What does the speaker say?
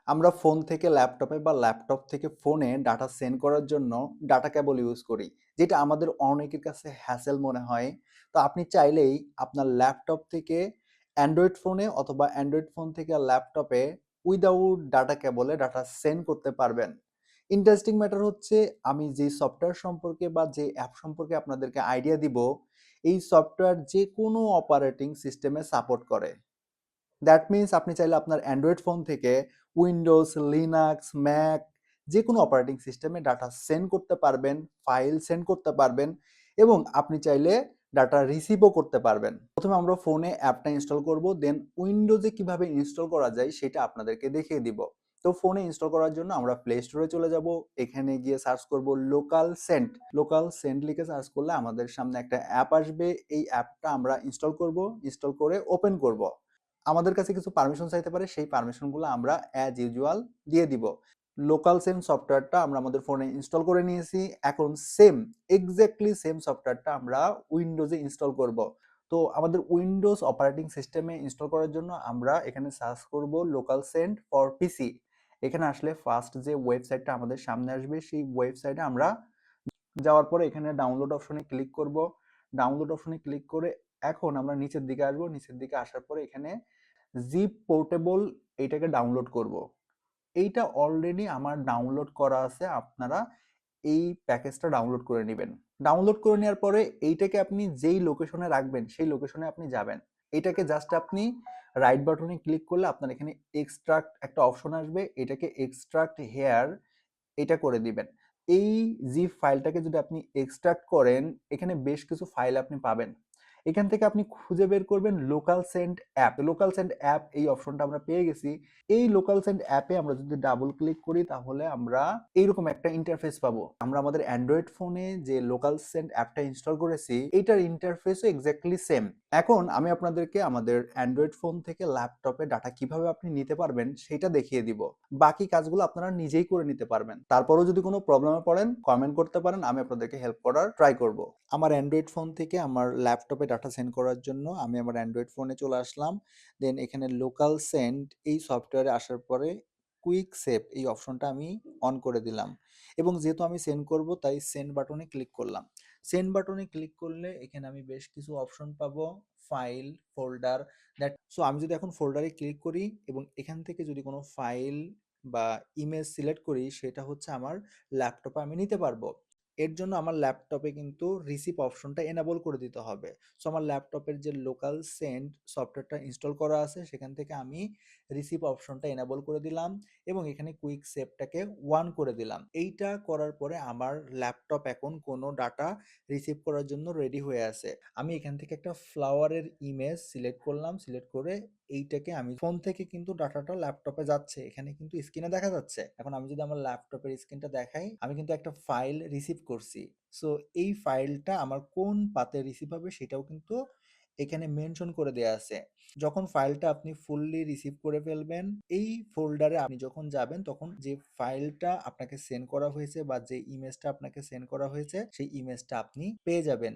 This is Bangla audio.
আমরা ফোন থেকে ল্যাপটপে বা ল্যাপটপ থেকে ফোনে ডাটা সেন্ড করার জন্য ডাটা কেবল ইউজ করি। যেটা আমাদের অনেকের কাছে হ্যাসেল মনে হয়। তো আপনি চাইলেই আপনার ল্যাপটপ থেকে অ্যান্ড্রয়েড ফোনে অথবা অ্যান্ড্রয়েড ফোন থেকে ল্যাপটপে উইদাউট ডাটা কেবলে ডাটা সেন্ড করতে পারবেন। ইন্টারেস্টিং ম্যাটার হচ্ছে আমি যে সফটওয়্যার সম্পর্কে বা যে অ্যাপ সম্পর্কে আপনাদেরকে আইডিয়া দিব, এই সফটওয়্যার যেকোনো অপারেটিং সিস্টেমে সাপোর্ট করে। দ্যাট মিনস আপনি চাইলে আপনার অ্যান্ড্রয়েড ফোন থেকে উইন্ডোজ, লিনাক্স, ম্যাক যেকোনো অপারেটিং সিস্টেমে ডাটা সেন্ড করতে পারবেন, ফাইল সেন্ড করতে পারবেন এবং আপনি চাইলে ডাটা রিসিভও করতে পারবেন। প্রথমে আমরা ফোনে অ্যাপটা ইনস্টল করব, দেন উইন্ডোজে কিভাবে ইনস্টল করা যায় সেটা আপনাদেরকে দেখিয়ে দিব। তো ফোনে ইনস্টল করার জন্য আমরা প্লে স্টোরে চলে যাব। এখানে গিয়ে সার্চ করব লোকাল সেন্ট। লোকাল সেন্ট লিখে সার্চ করলে আমাদের সামনে একটা অ্যাপ আসবে। এই অ্যাপটা আমরা ইনস্টল করব, ইনস্টল করে ওপেন করব। আমাদের কাছে কিছু পারমিশন চাইতে পারে, সেই পারমিশনগুলো আমরা অ্যাজ ইউজুয়াল দিয়ে দিব। লোকাল সেম সফটওয়্যারটা আমরা আমাদের ফোনে ইনস্টল করে নিয়েছি। এখন এক্স্যাক্টলি সেম সফটওয়্যারটা আমরা উইন্ডোজে ইনস্টল করব। তো আমাদের উইন্ডোজ অপারেটিং সিস্টেমে ইনস্টল করার জন্য আমরা এখানে সার্চ করব লোকাল সেন্ট ফর পিসি। এখানে আসলে ফার্স্ট যে ওয়েবসাইটটা আমাদের সামনে আসবে সেই ওয়েবসাইটে আমরা যাওয়ার পরে এখানে ডাউনলোড অপশনে ক্লিক করব। ডাউনলোড অপশনে ক্লিক করে এখন আমরা নিচের দিকে আসবো। নিচের দিকে আসার পরে এখানে জিপ পোর্টেবল এইটাকে ডাউনলোড করব। এইটা অলরেডি আমার ডাউনলোড করা আছে। আপনারা এই প্যাকেজটা ডাউনলোড করে নেবেন। ডাউনলোড করে নেওয়ার পরে এইটাকে আপনি যেই লোকেশনে রাখবেন সেই লোকেশনে আপনি যাবেন। এটাকে জাস্ট আপনি রাইট বাটনে ক্লিক করলে আপনার এখানে এক্সট্রাক্ট একটা অপশন আসবে। এটাকে এক্সট্রাক্ট হেয়ার এটা করে দিবেন। এই জিপ ফাইলটাকে যদি আপনি এক্সট্রাক্ট করেন, এখানে বেশ কিছু ফাইল আপনি পাবেন। এখান থেকে আপনি খুঁজে বের করবেন local send app. Local send app এই অপশনটা আমরা পেয়ে গেছি। এই লোকাল সেন্ড অ্যাপে আমরা যদি ডাবল ক্লিক করি তাহলে আমরা এইরকম একটা ইন্টারফেস পাবো। আমরা আমাদের অ্যান্ড্রয়েড ফোনে যে লোকাল সেন্ড অ্যাপটা ইনস্টল করেছি এইটার ইন্টারফেসও এক্স্যাক্টলি সেম। এখন আমি আপনাদেরকে আমাদের অ্যান্ড্রয়েড ফোন থেকে ল্যাপটপে ডাটা কিভাবে আপনি নিতে পারবেন সেটা দেখিয়ে দিব। বাকি কাজগুলো আপনারা নিজেই করে নিতে পারবেন। তারপরেও যদি কোনো প্রবলেমে পড়েন কমেন্ট করতে পারেন, আমি আপনাদেরকে হেল্প করার ট্রাই করব। আমার অ্যান্ড্রয়েড ফোন থেকে আমার ল্যাপটপে ডাটা সেন্ড করার জন্য আমি আমার অ্যান্ড্রয়েড ফোনে চলে আসলাম। দেন এখানে লোকাল সেন্ড এই সফটওয়্যারে আসার পরে কুইক সেভ এই অপশনটা আমি অন করে দিলাম এবং যেহেতু আমি সেন্ড করব তাই সেন্ড বাটনে ক্লিক করলাম। সেন্ড বাটনে ক্লিক করলে এখানে আমি বেশ কিছু অপশন পাবো, ফাইল, ফোল্ডার। সো আমি যদি এখন ফোল্ডারে ক্লিক করি এবং এখান থেকে যদি কোনো ফাইল বা ইমেজ সিলেক্ট করি সেটা হচ্ছে আমার ল্যাপটপে আমি নিতে পারবো। এর জন্য আমার ল্যাপটপে কিন্তু রিসিভ অপশনটা এনেবল করে দিতে হবে। সো আমার ল্যাপটপের যে লোকাল সেন্ড সফটওয়্যারটা ইনস্টল করা আছে সেখান থেকে আমি রিসিভ অপশনটা এনেবল করে দিলাম এবং এখানে কুইক সেভটাকে 1 করে দিলাম। এইটা করার পরে আমার ল্যাপটপ এখন কোনো ডাটা রিসিভ করার জন্য রেডি হয়ে আছে। আমি এখান থেকে একটা ফ্লাওয়ারের ইমেজ সিলেক্ট করলাম, সিলেক্ট করে এইটাকে আমি ফোন থেকে কিন্তু ডাটাটা ল্যাপটপে যাচ্ছে, এখানে কিন্তু স্ক্রিনে দেখা যাচ্ছে। এখন আমি যদি আমার ল্যাপটপের স্ক্রিনটা দেখাই, আমি কিন্তু একটা ফাইল রিসিভ করছি। সো এই ফাইলটা আমার কোন পাতে রিসিভ হবে সেটাও কিন্তু এখানে মেনশন করে দেয়া আছে। যখন ফাইলটা আপনি ফুললি রিসিভ করে ফেলবেন, এই ফোল্ডারে আপনি যখন যাবেন তখন যে ফাইলটা আপনাকে সেন্ড করা হয়েছে বা যে ইমেজটা আপনাকে সেন্ড করা হয়েছে সেই ইমেজটা আপনি পেয়ে যাবেন।